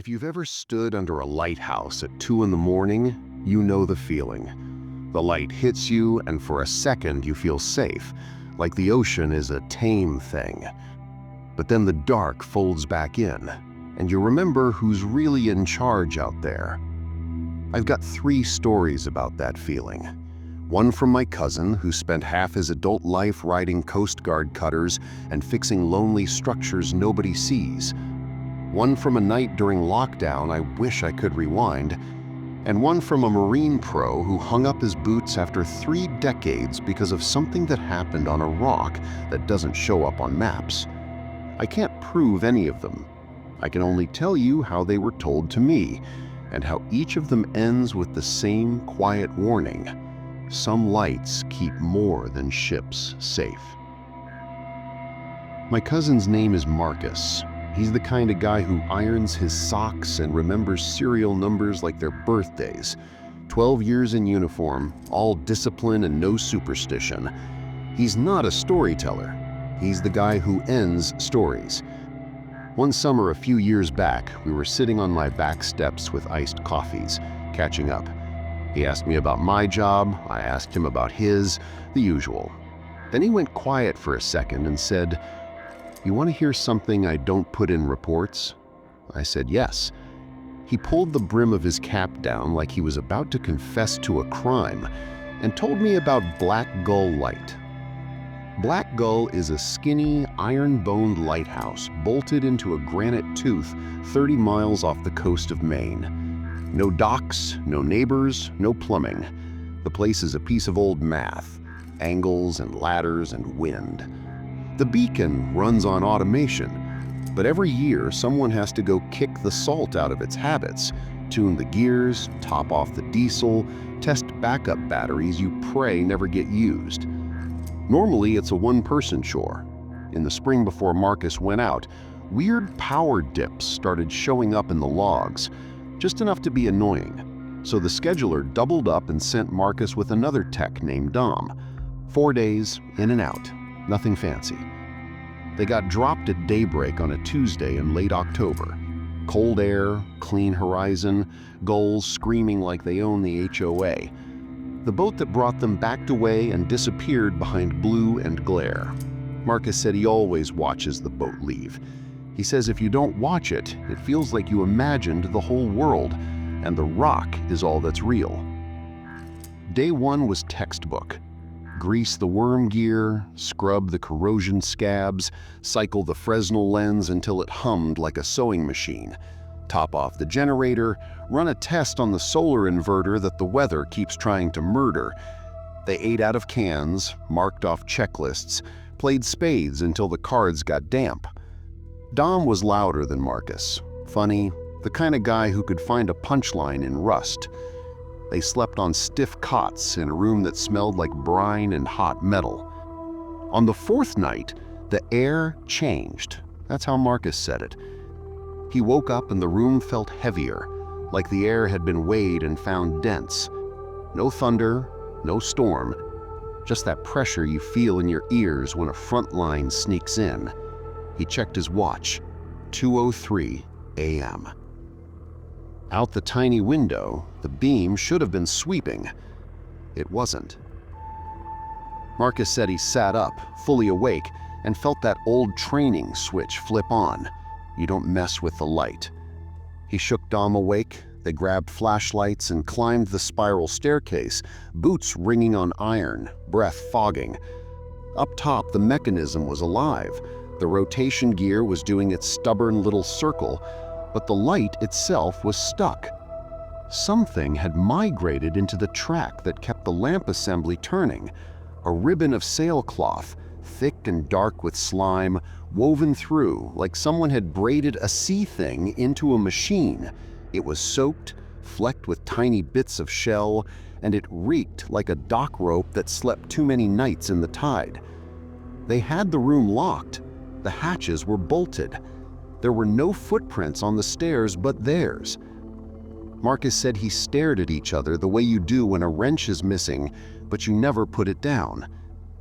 If you've ever stood under a lighthouse at 2 in the morning, you know the feeling. The light hits you, and for a second you feel safe, like the ocean is a tame thing. But then the dark folds back in, and you remember who's really in charge out there. I've got 3 stories about that feeling. One from my cousin, who spent half his adult life riding Coast Guard cutters and fixing lonely structures nobody sees. One from a night during lockdown I wish I could rewind. And one from a Marine pro who hung up his boots after 3 decades because of something that happened on a rock that doesn't show up on maps. I can't prove any of them. I can only tell you how they were told to me, and how each of them ends with the same quiet warning. Some lights keep more than ships safe. My cousin's name is Marcus. He's the kind of guy who irons his socks and remembers serial numbers like their birthdays. 12 years in uniform, all discipline and no superstition. He's not a storyteller. He's the guy who ends stories. One summer a few years back, we were sitting on my back steps with iced coffees, catching up. He asked me about my job, I asked him about his, the usual. Then he went quiet for a second and said, "You want to hear something I don't put in reports?" I said yes. He pulled the brim of his cap down like he was about to confess to a crime and told me about Black Gull Light. Black Gull is a skinny, iron-boned lighthouse bolted into a granite tooth 30 miles off the coast of Maine. No docks, no neighbors, no plumbing. The place is a piece of old math, angles and ladders and wind. The beacon runs on automation, but every year someone has to go kick the salt out of its habits, tune the gears, top off the diesel, test backup batteries you pray never get used. Normally it's a one-person chore. In the spring before Marcus went out, weird power dips started showing up in the logs, just enough to be annoying. So the scheduler doubled up and sent Marcus with another tech named Dom. 4 days, in and out. Nothing fancy. They got dropped at daybreak on a Tuesday in late October. Cold air, clean horizon, gulls screaming like they own the HOA. The boat that brought them backed away and disappeared behind blue and glare. Marcus said he always watches the boat leave. He says if you don't watch it, it feels like you imagined the whole world, and the rock is all that's real. Day 1 was textbook. Grease the worm gear, scrub the corrosion scabs, cycle the Fresnel lens until it hummed like a sewing machine, top off the generator, run a test on the solar inverter that the weather keeps trying to murder. They ate out of cans, marked off checklists, played spades until the cards got damp. Dom was louder than Marcus, funny, the kind of guy who could find a punchline in rust. They slept on stiff cots in a room that smelled like brine and hot metal. On the 4th night, the air changed. That's how Marcus said it. He woke up and the room felt heavier, like the air had been weighed and found dense. No thunder, no storm, just that pressure you feel in your ears when a front line sneaks in. He checked his watch, 2:03 a.m. Out the tiny window, the beam should have been sweeping. It wasn't. Marcus said he sat up, fully awake, and felt that old training switch flip on. You don't mess with the light. He shook Dom awake. They grabbed flashlights and climbed the spiral staircase, boots ringing on iron, breath fogging. Up top, the mechanism was alive. The rotation gear was doing its stubborn little circle, but the light itself was stuck. Something had migrated into the track that kept the lamp assembly turning. A ribbon of sailcloth, thick and dark with slime, woven through like someone had braided a sea thing into a machine. It was soaked, flecked with tiny bits of shell, and it reeked like a dock rope that slept too many nights in the tide. They had the room locked. The hatches were bolted. There were no footprints on the stairs but theirs. Marcus said he stared at each other the way you do when a wrench is missing, but you never put it down.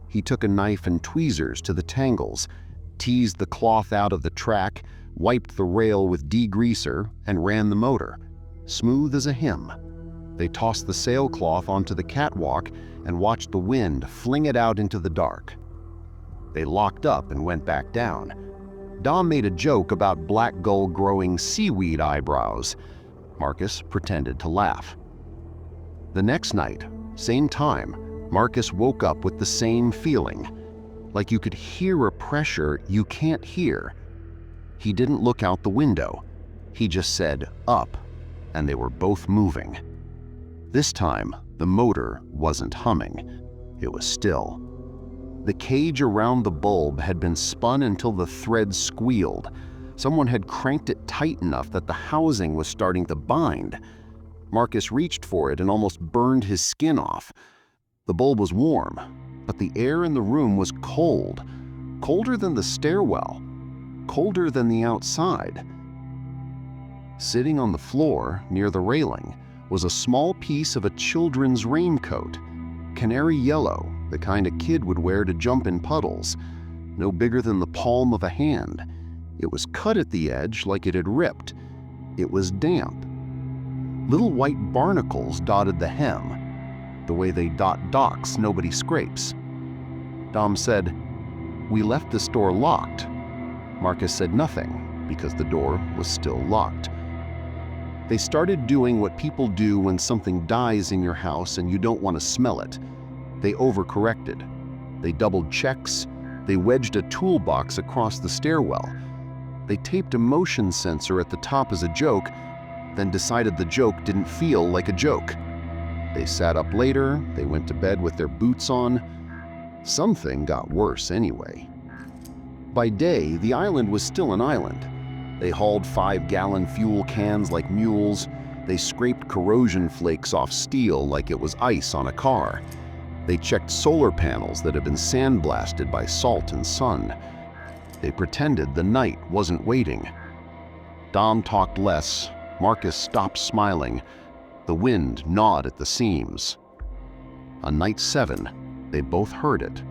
He took a knife and tweezers to the tangles, teased the cloth out of the track, wiped the rail with degreaser, and ran the motor, smooth as a hymn. They tossed the sailcloth onto the catwalk and watched the wind fling it out into the dark. They locked up and went back down. Dom made a joke about black gull growing seaweed eyebrows. Marcus pretended to laugh. The next night, same time, Marcus woke up with the same feeling, like you could hear a pressure you can't hear. He didn't look out the window. He just said, "Up," and they were both moving. This time, the motor wasn't humming. It was still. The cage around the bulb had been spun until the thread squealed. Someone had cranked it tight enough that the housing was starting to bind. Marcus reached for it and almost burned his skin off. The bulb was warm, but the air in the room was cold. Colder than the stairwell. Colder than the outside. Sitting on the floor near the railing was a small piece of a children's raincoat. Canary yellow, the kind a kid would wear to jump in puddles. No bigger than the palm of a hand. It was cut at the edge like it had ripped. It was damp. Little white barnacles dotted the hem, the way they dot docks nobody scrapes. Dom said, "We left this door locked." Marcus said nothing, because the door was still locked. They started doing what people do when something dies in your house and you don't want to smell it. They overcorrected. They doubled checks. They wedged a toolbox across the stairwell. They taped a motion sensor at the top as a joke, then decided the joke didn't feel like a joke. They sat up later. They went to bed with their boots on. Something got worse anyway. By day, the island was still an island. They hauled 5-gallon fuel cans like mules. They scraped corrosion flakes off steel like it was ice on a car. They checked solar panels that had been sandblasted by salt and sun. They pretended the night wasn't waiting. Dom talked less. Marcus stopped smiling. The wind gnawed at the seams. On night 7, they both heard it.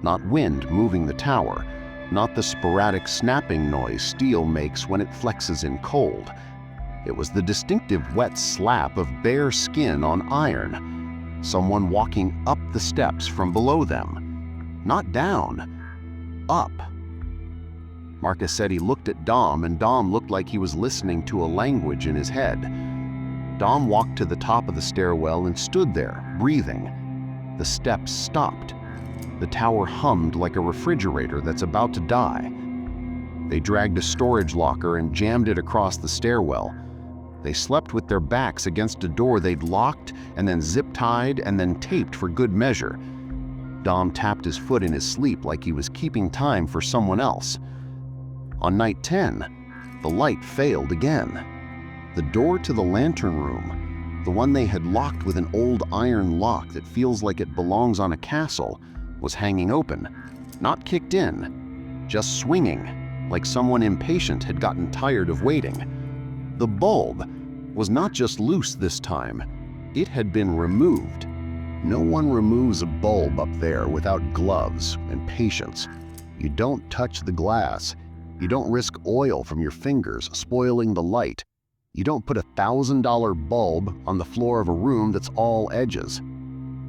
Not wind moving the tower. Not the sporadic snapping noise steel makes when it flexes in cold. It was the distinctive wet slap of bare skin on iron. Someone walking up the steps from below them. Not down. Up. Marcus said he looked at Dom, and Dom looked like he was listening to a language in his head. Dom walked to the top of the stairwell and stood there, breathing. The steps stopped. The tower hummed like a refrigerator that's about to die. They dragged a storage locker and jammed it across the stairwell. They slept with their backs against a door they'd locked and then zip-tied and then taped for good measure. Dom tapped his foot in his sleep like he was keeping time for someone else. On night 10, the light failed again. The door to the lantern room, the one they had locked with an old iron lock that feels like it belongs on a castle, was hanging open, not kicked in, just swinging, like someone impatient had gotten tired of waiting. The bulb was not just loose this time, it had been removed. No one removes a bulb up there without gloves and patience. You don't touch the glass. You don't risk oil from your fingers spoiling the light. You don't put a $1,000 bulb on the floor of a room that's all edges.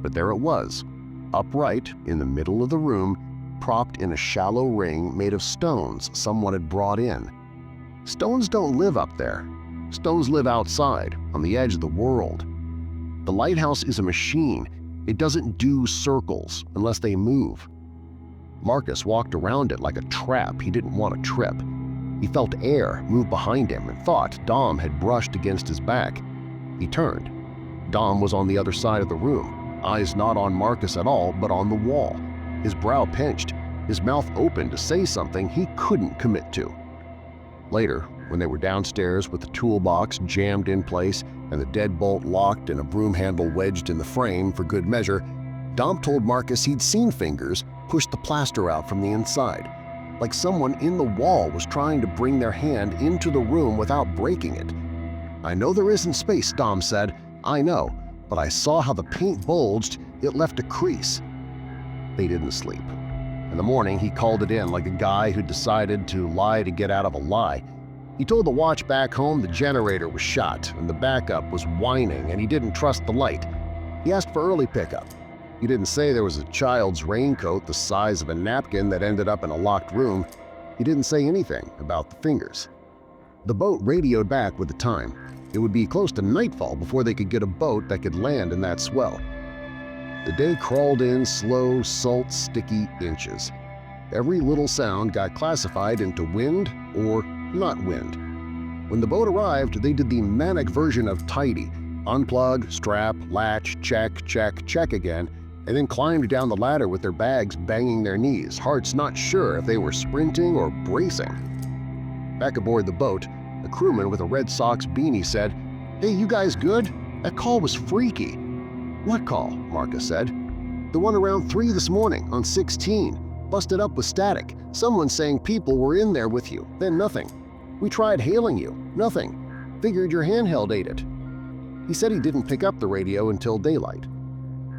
But there it was, upright in the middle of the room, propped in a shallow ring made of stones someone had brought in. Stones don't live up there. Stones live outside, on the edge of the world. The lighthouse is a machine. It doesn't do circles unless they move. Marcus walked around it like a trap he didn't want to trip. He felt air move behind him and thought Dom had brushed against his back. He turned. Dom was on the other side of the room, eyes not on Marcus at all but on the wall, his brow pinched, his mouth open to say something he couldn't commit to. Later, when they were downstairs with the toolbox jammed in place and the deadbolt locked and a broom handle wedged in the frame for good measure, Dom told Marcus he'd seen fingers push the plaster out from the inside, like someone in the wall was trying to bring their hand into the room without breaking it. "I know there isn't space," Dom said. "I know, but I saw how the paint bulged, it left a crease." They didn't sleep. In the morning, he called it in like a guy who decided to lie to get out of a lie. He told the watch back home the generator was shot and the backup was whining and he didn't trust the light. He asked for early pickup. He didn't say there was a child's raincoat the size of a napkin that ended up in a locked room. He didn't say anything about the fingers. The boat radioed back with the time. It would be close to nightfall before they could get a boat that could land in that swell. The day crawled in slow, salt, sticky inches. Every little sound got classified into wind or not wind. When the boat arrived, they did the manic version of tidy: unplug, strap, latch, check, check, check again, and then climbed down the ladder with their bags banging their knees, hearts not sure if they were sprinting or bracing. Back aboard the boat, a crewman with a Red Sox beanie said, "Hey, you guys good? That call was freaky." "What call?" Marcus said. "The one around 3 this morning on 16. Busted up with static. Someone saying people were in there with you, then nothing. We tried hailing you. Nothing. Figured your handheld ate it." He said he didn't pick up the radio until daylight.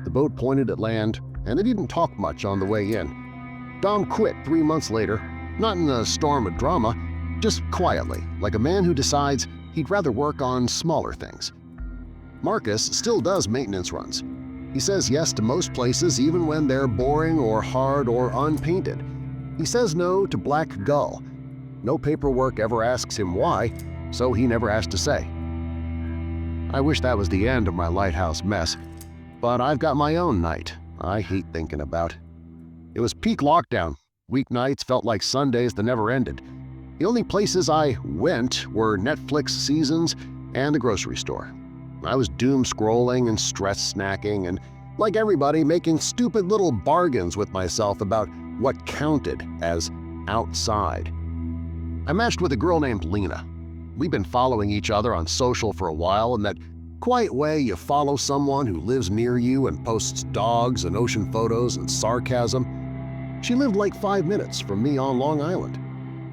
The boat pointed at land, and they didn't talk much on the way in. Dom quit 3 months later, not in a storm of drama, just quietly, like a man who decides he'd rather work on smaller things. Marcus still does maintenance runs. He says yes to most places even when they're boring or hard or unpainted. He says no to Black Gull. No paperwork ever asks him why, so he never has to say. I wish that was the end of my lighthouse mess, but I've got my own night I hate thinking about. It was peak lockdown. Weeknights felt like Sundays that never ended. The only places I went were Netflix seasons and the grocery store. I was doom scrolling and stress snacking and, like everybody, making stupid little bargains with myself about what counted as outside. I matched with a girl named Lena. We've been following each other on social for a while in that quiet way you follow someone who lives near you and posts dogs and ocean photos and sarcasm. She lived like 5 minutes from me on Long Island.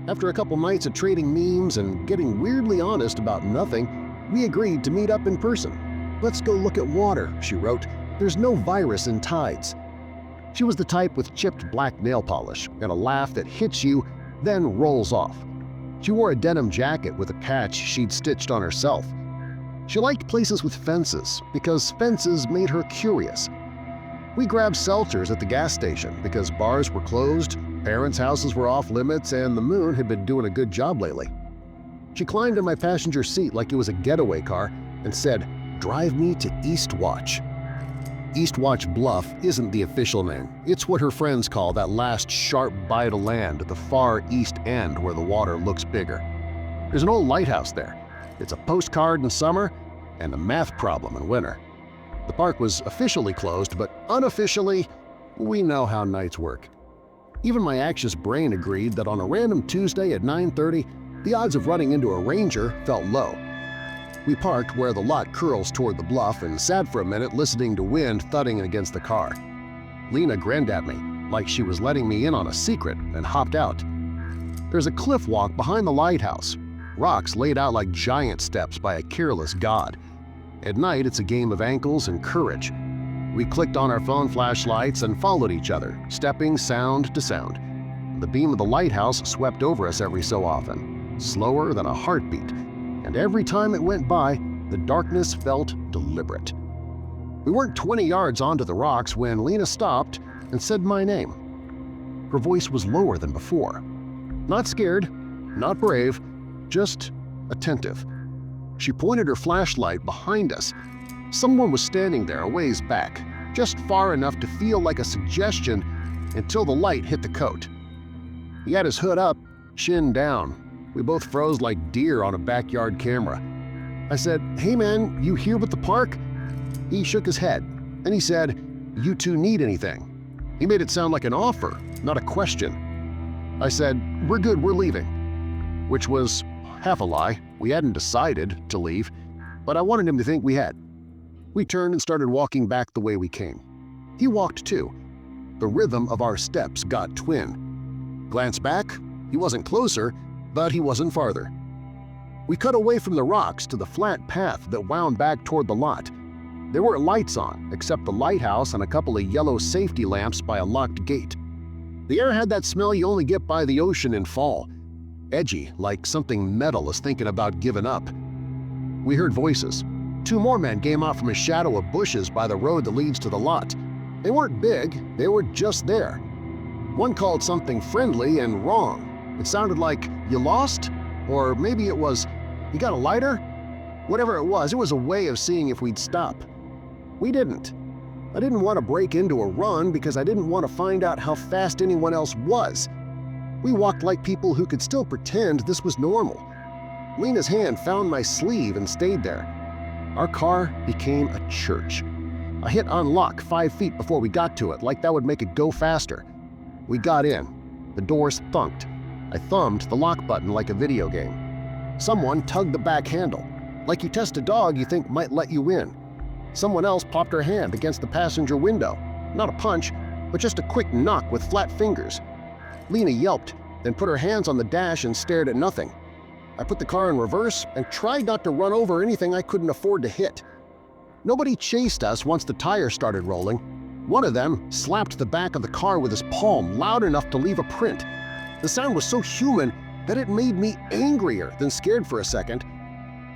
After a couple nights of trading memes and getting weirdly honest about nothing, we agreed to meet up in person. "Let's go look at water," she wrote. "There's no virus in tides." She was the type with chipped black nail polish and a laugh that hits you, then rolls off. She wore a denim jacket with a patch she'd stitched on herself. She liked places with fences because fences made her curious. We grabbed seltzers at the gas station because bars were closed, parents' houses were off limits, and the moon had been doing a good job lately. She climbed in my passenger seat like it was a getaway car and said, "Drive me to Eastwatch." Eastwatch Bluff isn't the official name. It's what her friends call that last sharp bite of land at the far east end where the water looks bigger. There's an old lighthouse there. It's a postcard in summer and a math problem in winter. The park was officially closed, but unofficially, we know how nights work. Even my anxious brain agreed that on a random Tuesday at 9:30, the odds of running into a ranger felt low. We parked where the lot curls toward the bluff and sat for a minute listening to wind thudding against the car. Lena grinned at me, like she was letting me in on a secret, and hopped out. There's a cliff walk behind the lighthouse, rocks laid out like giant steps by a careless god. At night, it's a game of ankles and courage. We clicked on our phone flashlights and followed each other, stepping sound to sound. The beam of the lighthouse swept over us every so often, slower than a heartbeat, and every time it went by, the darkness felt deliberate. We weren't 20 yards onto the rocks when Lena stopped and said my name. Her voice was lower than before. Not scared, not brave, just attentive. She pointed her flashlight behind us. Someone was standing there a ways back, just far enough to feel like a suggestion until the light hit the coat. He had his hood up, chin down. We both froze like deer on a backyard camera. I said, "Hey man, you here with the park?" He shook his head, and he said, "You two need anything?" He made it sound like an offer, not a question. I said, "We're good, we're leaving," which was half a lie. We hadn't decided to leave, but I wanted him to think we had. We turned and started walking back the way we came. He walked too. The rhythm of our steps got twin. Glance back, he wasn't closer, but he wasn't farther. We cut away from the rocks to the flat path that wound back toward the lot. There weren't lights on, except the lighthouse and a couple of yellow safety lamps by a locked gate. The air had that smell you only get by the ocean in fall. Edgy, like something metal is thinking about giving up. We heard voices. 2 more men came out from a shadow of bushes by the road that leads to the lot. They weren't big, they were just there. One called something friendly and wrong. It sounded like, "You lost?" Or maybe it was, "You got a lighter?" Whatever it was a way of seeing if we'd stop. We didn't. I didn't want to break into a run because I didn't want to find out how fast anyone else was. We walked like people who could still pretend this was normal. Lena's hand found my sleeve and stayed there. Our car became a church. I hit unlock 5 feet before we got to it, like that would make it go faster. We got in. The doors thunked. I thumbed the lock button like a video game. Someone tugged the back handle, like you test a dog you think might let you in. Someone else popped her hand against the passenger window. Not a punch, but just a quick knock with flat fingers. Lena yelped, then put her hands on the dash and stared at nothing. I put the car in reverse and tried not to run over anything I couldn't afford to hit. Nobody chased us once the tires started rolling. One of them slapped the back of the car with his palm loud enough to leave a print. The sound was so human that it made me angrier than scared for a second.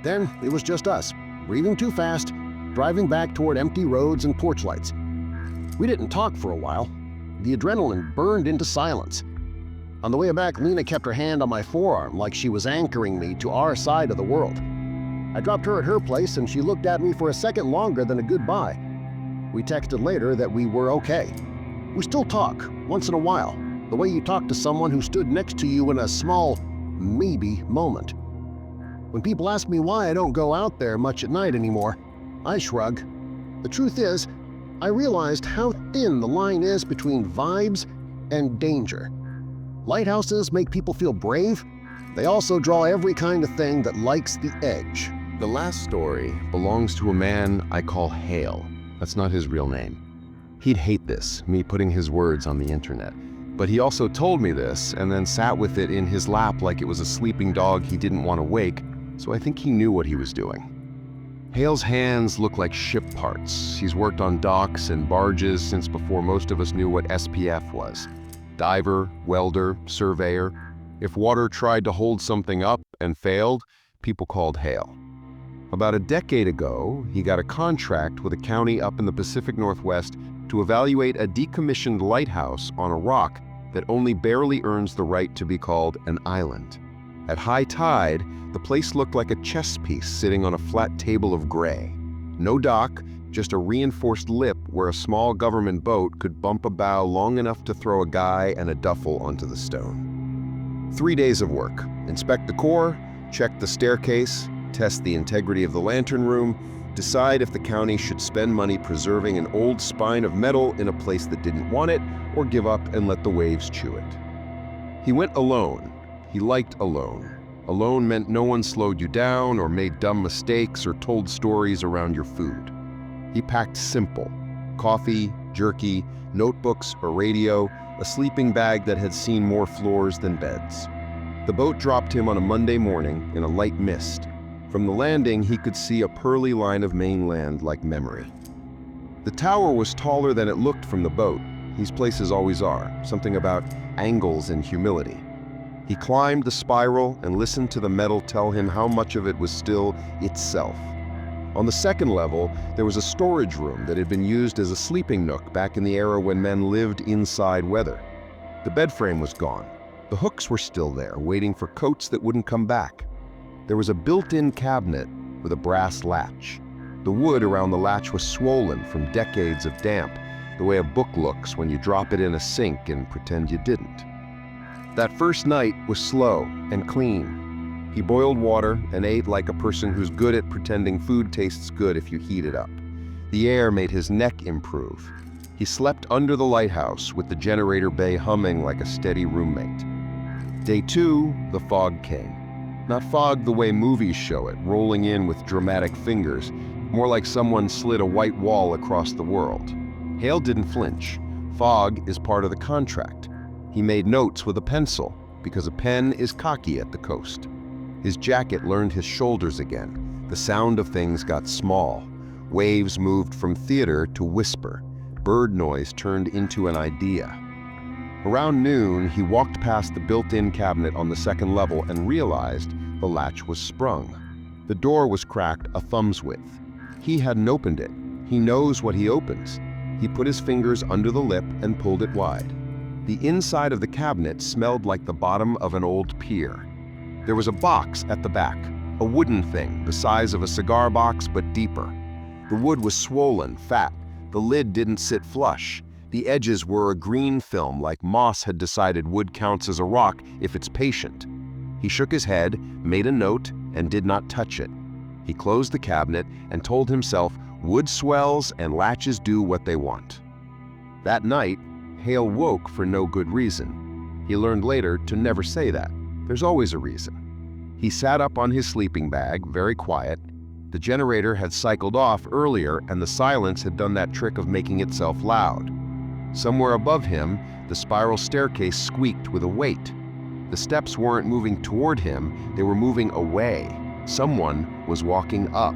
Then it was just us, breathing too fast, driving back toward empty roads and porch lights. We didn't talk for a while. The adrenaline burned into silence. On the way back, Lena kept her hand on my forearm like she was anchoring me to our side of the world. I dropped her at her place and she looked at me for a second longer than a goodbye. We texted later that we were okay. We still talk, once in a while, the way you talk to someone who stood next to you in a small, maybe moment. When people ask me why I don't go out there much at night anymore, I shrug. The truth is, I realized how thin the line is between vibes and danger. Lighthouses make people feel brave. They also draw every kind of thing that likes the edge. The last story belongs to a man I call Hale. That's not his real name. He'd hate this, me putting his words on the internet. But he also told me this and then sat with it in his lap like it was a sleeping dog he didn't want to wake, so I think he knew what he was doing. Hale's hands look like ship parts. He's worked on docks and barges since before most of us knew what SPF was. Diver, welder, surveyor. If water tried to hold something up and failed, people called Hale. About a decade ago, he got a contract with a county up in the Pacific Northwest to evaluate a decommissioned lighthouse on a rock that only barely earns the right to be called an island. At high tide, the place looked like a chess piece sitting on a flat table of gray. No dock, just a reinforced lip where a small government boat could bump a bow long enough to throw a guy and a duffel onto the stone. 3 days of work. Inspect the core, check the staircase, test the integrity of the lantern room, decide if the county should spend money preserving an old spine of metal in a place that didn't want it, or give up and let the waves chew it. He went alone. He liked alone. Alone meant no one slowed you down or made dumb mistakes or told stories around your food. He packed simple: coffee, jerky, notebooks, a radio, a sleeping bag that had seen more floors than beds. The boat dropped him on a Monday morning in a light mist. From the landing, he could see a pearly line of mainland like memory. The tower was taller than it looked from the boat. These places always are, something about angles and humility. He climbed the spiral and listened to the metal tell him how much of it was still itself. On the second level, there was a storage room that had been used as a sleeping nook back in the era when men lived inside weather. The bed frame was gone. The hooks were still there, waiting for coats that wouldn't come back. There was a built-in cabinet with a brass latch. The wood around the latch was swollen from decades of damp, the way a book looks when you drop it in a sink and pretend you didn't. That first night was slow and clean. He boiled water and ate like a person who's good at pretending food tastes good if you heat it up. The air made his neck improve. He slept under the lighthouse with the generator bay humming like a steady roommate. Day 2, the fog came. Not fog the way movies show it, rolling in with dramatic fingers, more like someone slid a white wall across the world. Hale didn't flinch. Fog is part of the contract. He made notes with a pencil, because a pen is cocky at the coast. His jacket learned his shoulders again. The sound of things got small. Waves moved from theater to whisper. Bird noise turned into an idea. Around noon, he walked past the built-in cabinet on the second level and realized the latch was sprung. The door was cracked a thumb's width. He hadn't opened it. He knows what he opens. He put his fingers under the lip and pulled it wide. The inside of the cabinet smelled like the bottom of an old pier. There was a box at the back, a wooden thing, the size of a cigar box but deeper. The wood was swollen, fat. The lid didn't sit flush. The edges were a green film, like moss had decided wood counts as a rock if it's patient. He shook his head, made a note, and did not touch it. He closed the cabinet and told himself wood swells and latches do what they want. That night, Hale woke for no good reason. He learned later to never say that. There's always a reason. He sat up on his sleeping bag, very quiet. The generator had cycled off earlier and the silence had done that trick of making itself loud. Somewhere above him, the spiral staircase squeaked with a weight. The steps weren't moving toward him, they were moving away. Someone was walking up.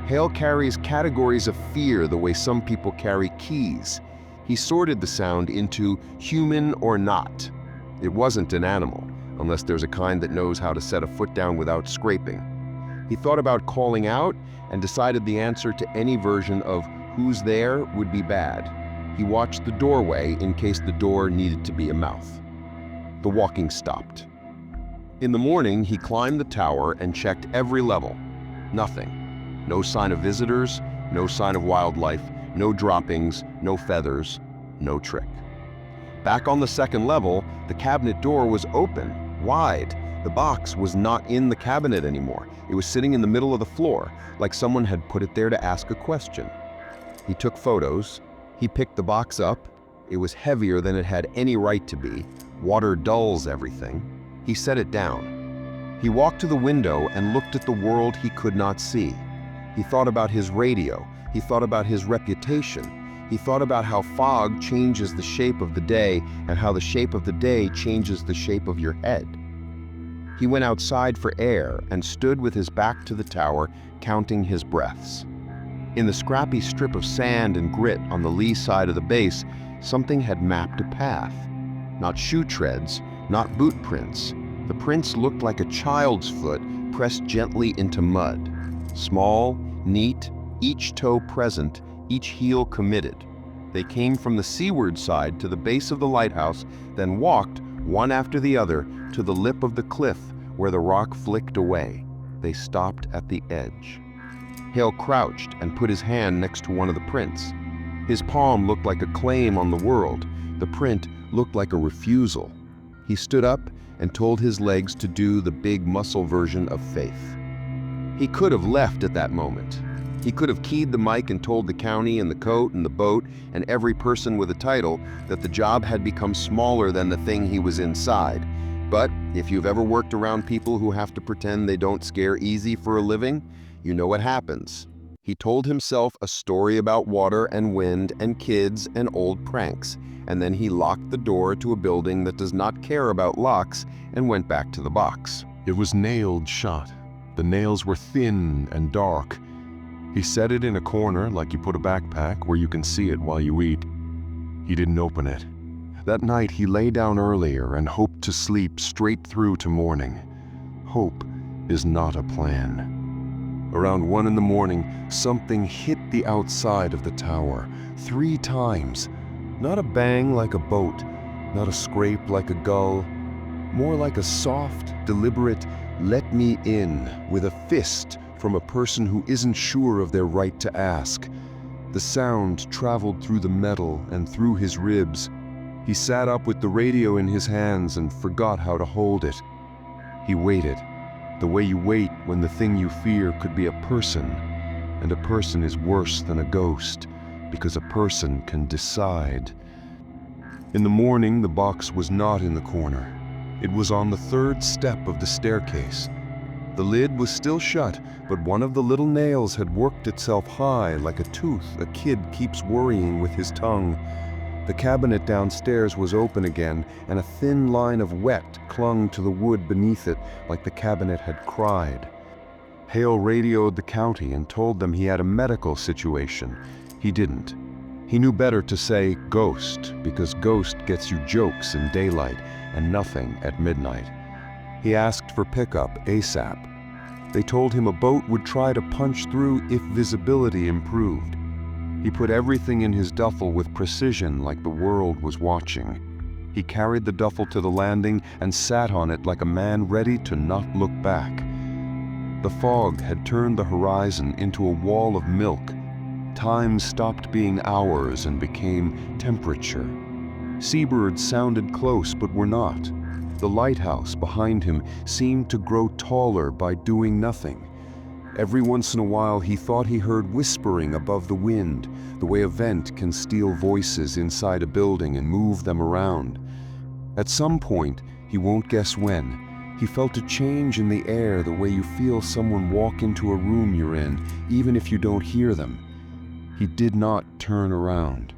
Hale carries categories of fear the way some people carry keys. He sorted the sound into human or not. It wasn't an animal, unless there's a kind that knows how to set a foot down without scraping. He thought about calling out and decided the answer to any version of who's there would be bad. He watched the doorway in case the door needed to be a mouth. The walking stopped. In the morning, he climbed the tower and checked every level. Nothing. No sign of visitors, no sign of wildlife, no droppings, no feathers, no trick. Back on the second level, the cabinet door was open, wide. The box was not in the cabinet anymore. It was sitting in the middle of the floor, like someone had put it there to ask a question. He took photos. He picked the box up. It was heavier than it had any right to be. Water dulls everything. He set it down. He walked to the window and looked at the world he could not see. He thought about his radio. He thought about his reputation. He thought about how fog changes the shape of the day and how the shape of the day changes the shape of your head. He went outside for air and stood with his back to the tower, counting his breaths. In the scrappy strip of sand and grit on the lee side of the base, something had mapped a path. Not shoe treads, not boot prints. The prints looked like a child's foot pressed gently into mud. Small, neat, each toe present, each heel committed. They came from the seaward side to the base of the lighthouse, then walked, one after the other, to the lip of the cliff where the rock flicked away. They stopped at the edge. Hale crouched and put his hand next to one of the prints. His palm looked like a claim on the world. The print looked like a refusal. He stood up and told his legs to do the big muscle version of faith. He could have left at that moment. He could have keyed the mic and told the county and the coat and the boat and every person with a title that the job had become smaller than the thing he was inside. But if you've ever worked around people who have to pretend they don't scare easy for a living, you know what happens. He told himself a story about water and wind and kids and old pranks, and then he locked the door to a building that does not care about locks and went back to the box. It was nailed shut. The nails were thin and dark. He set it in a corner like you put a backpack where you can see it while you eat. He didn't open it. That night he lay down earlier and hoped to sleep straight through to morning. Hope is not a plan. Around 1 a.m, something hit the outside of the tower 3 times. Not a bang like a boat, not a scrape like a gull, more like a soft, deliberate, let me in with a fist from a person who isn't sure of their right to ask. The sound traveled through the metal and through his ribs. He sat up with the radio in his hands and forgot how to hold it. He waited, the way you wait when the thing you fear could be a person, and a person is worse than a ghost, because a person can decide. In the morning, the box was not in the corner. It was on the 3rd step of the staircase. The lid was still shut, but one of the little nails had worked itself high like a tooth a kid keeps worrying with his tongue. The cabinet downstairs was open again, and a thin line of wet clung to the wood beneath it like the cabinet had cried. Hale radioed the county and told them he had a medical situation. He didn't. He knew better to say ghost, because ghost gets you jokes in daylight and nothing at midnight. He asked for pickup ASAP. They told him a boat would try to punch through if visibility improved. He put everything in his duffel with precision, like the world was watching. He carried the duffel to the landing and sat on it like a man ready to not look back. The fog had turned the horizon into a wall of milk. Time stopped being hours and became temperature. Seabirds sounded close but were not. The lighthouse behind him seemed to grow taller by doing nothing. Every once in a while he thought he heard whispering above the wind, the way a vent can steal voices inside a building and move them around. At some point, he won't guess when, he felt a change in the air the way you feel someone walk into a room you're in, even if you don't hear them. He did not turn around.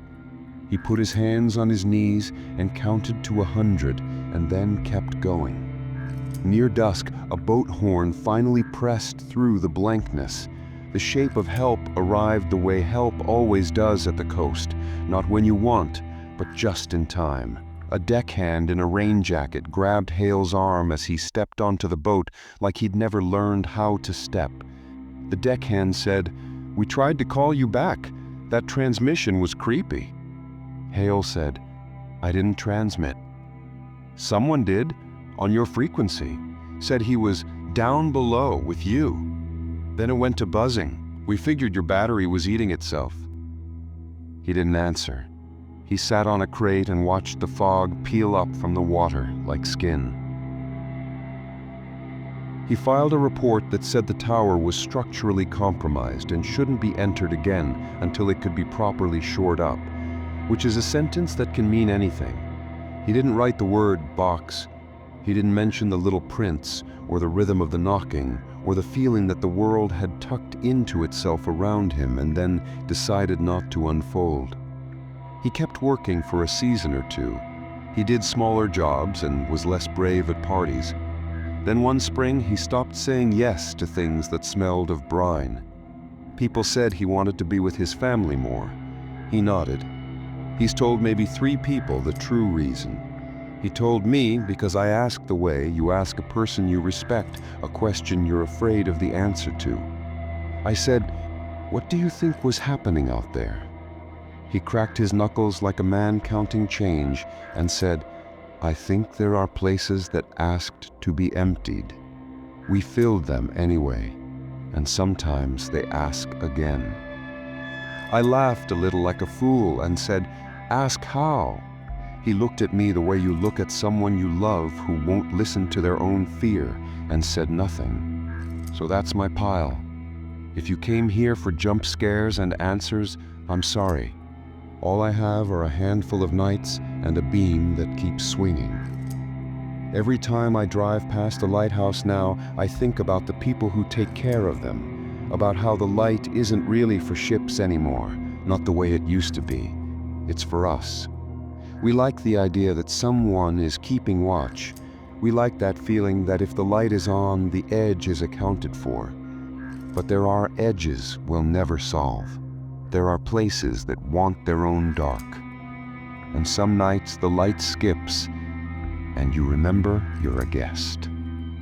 He put his hands on his knees and counted to 100 and then kept going. Near dusk, a boat horn finally pressed through the blankness. The shape of help arrived the way help always does at the coast, not when you want, but just in time. A deckhand in a rain jacket grabbed Hale's arm as he stepped onto the boat like he'd never learned how to step. The deckhand said, "We tried to call you back. That transmission was creepy." Hale said, "I didn't transmit." "Someone did, on your frequency. Said he was down below with you. Then it went to buzzing. We figured your battery was eating itself." He didn't answer. He sat on a crate and watched the fog peel up from the water like skin. He filed a report that said the tower was structurally compromised and shouldn't be entered again until it could be properly shored up, which is a sentence that can mean anything. He didn't write the word box. He didn't mention the little prints, or the rhythm of the knocking, or the feeling that the world had tucked into itself around him and then decided not to unfold. He kept working for a season or two. He did smaller jobs and was less brave at parties. Then one spring, he stopped saying yes to things that smelled of brine. People said he wanted to be with his family more. He nodded. He's told maybe 3 people the true reason. He told me because I asked the way you ask a person you respect a question you're afraid of the answer to. I said, "What do you think was happening out there?" He cracked his knuckles like a man counting change and said, "I think there are places that asked to be emptied. We filled them anyway, and sometimes they ask again." I laughed a little like a fool and said, "Ask how?" He looked at me the way you look at someone you love who won't listen to their own fear and said nothing. So that's my pile. If you came here for jump scares and answers, I'm sorry. All I have are a handful of nights and a beam that keeps swinging. Every time I drive past the lighthouse now, I think about the people who take care of them, about how the light isn't really for ships anymore, not the way it used to be. It's for us. We like the idea that someone is keeping watch. We like that feeling that if the light is on, the edge is accounted for. But there are edges we'll never solve. There are places that want their own dark. And some nights the light skips, and you remember you're a guest.